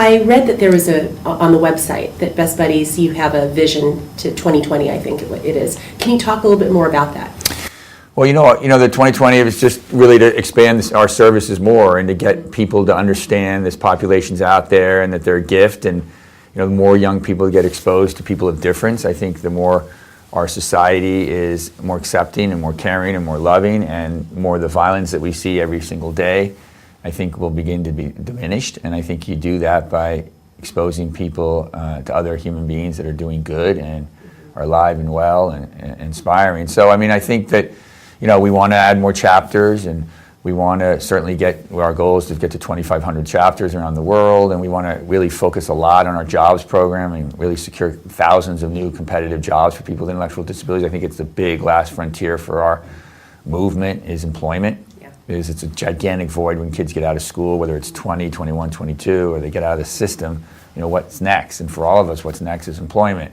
I read that there was on the website that Best Buddies, you have a vision to 2020, I think it is. Can you talk a little bit more about that? Well, the 2020 is just really to expand our services more and to get people to understand this population's out there and that they're a gift, and the more young people get exposed to people of difference, I think the more our society is more accepting and more caring and more loving, and more the violence that we see every single day, I think, will begin to be diminished. And I think you do that by exposing people to other human beings that are doing good and are alive and well and inspiring. So, I think that, we want to add more chapters, and we want to certainly our goal is to get to 2,500 chapters around the world, and we want to really focus a lot on our jobs program and really secure thousands of new competitive jobs for people with intellectual disabilities. I think it's the big last frontier for our movement is employment. Because it's a gigantic void when kids get out of school, whether it's 20, 21, 22, or they get out of the system, what's next? And for all of us, what's next is employment.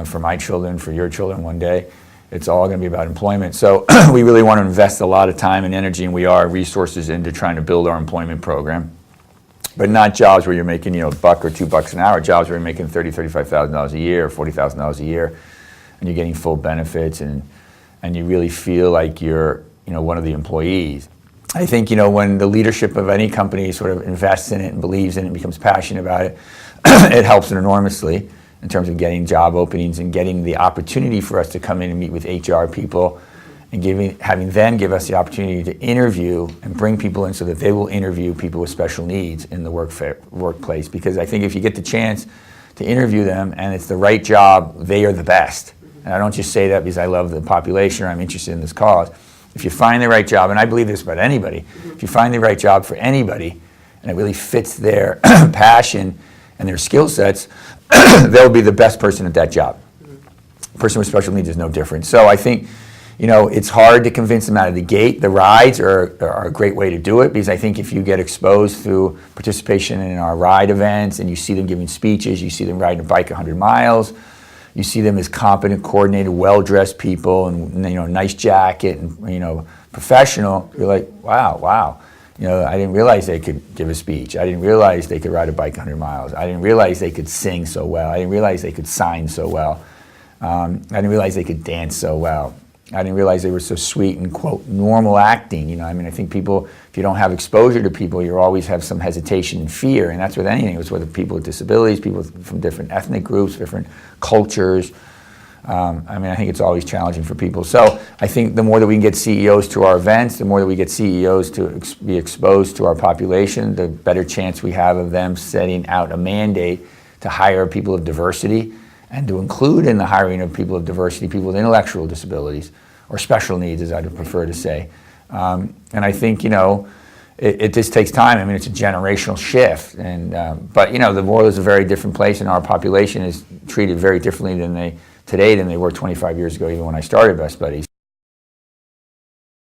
For my children, for your children one day, it's all going to be about employment. So we really want to invest a lot of time and energy, and we are resources into trying to build our employment program. But not jobs where you're making, $1 or $2 an hour, jobs where you're making $30,000, $35,000 a year, or $40,000 a year, and you're getting full benefits, and you really feel like you're one of the employees. I think, when the leadership of any company sort of invests in it and believes in it and becomes passionate about it, it helps it enormously in terms of getting job openings and getting the opportunity for us to come in and meet with HR people and having them give us the opportunity to interview and bring people in so that they will interview people with special needs in the workplace. Because I think if you get the chance to interview them and it's the right job, they are the best. And I don't just say that because I love the population or I'm interested in this cause. If you find the right job, and I believe this about anybody, if you find the right job for anybody and it really fits their passion and their skill sets, they'll be the best person at that job. A person with special needs is no different. So I think, it's hard to convince them out of the gate. The rides are a great way to do it, because I think if you get exposed through participation in our ride events and you see them giving speeches, you see them riding a bike 100 miles, you see them as competent, coordinated, well-dressed people, and nice jacket, and professional. You're like, wow. I didn't realize they could give a speech. I didn't realize they could ride a bike 100 miles. I didn't realize they could sing so well. I didn't realize they could sign so well. I didn't realize they could dance so well. I didn't realize they were so sweet and, quote, normal acting. I think people, if you don't have exposure to people, you always have some hesitation and fear, and that's with anything. It's with people with disabilities, people from different ethnic groups, different cultures. I think it's always challenging for people. So I think the more that we can get CEOs to our events, the more that we get CEOs to be exposed to our population, the better chance we have of them setting out a mandate to hire people of diversity, and to include in the hiring of people of diversity, people with intellectual disabilities, or special needs, as I'd prefer to say. And I think, it just takes time. It's a generational shift. But the world is a very different place, and our population is treated very differently today than they were 25 years ago, even when I started Best Buddies.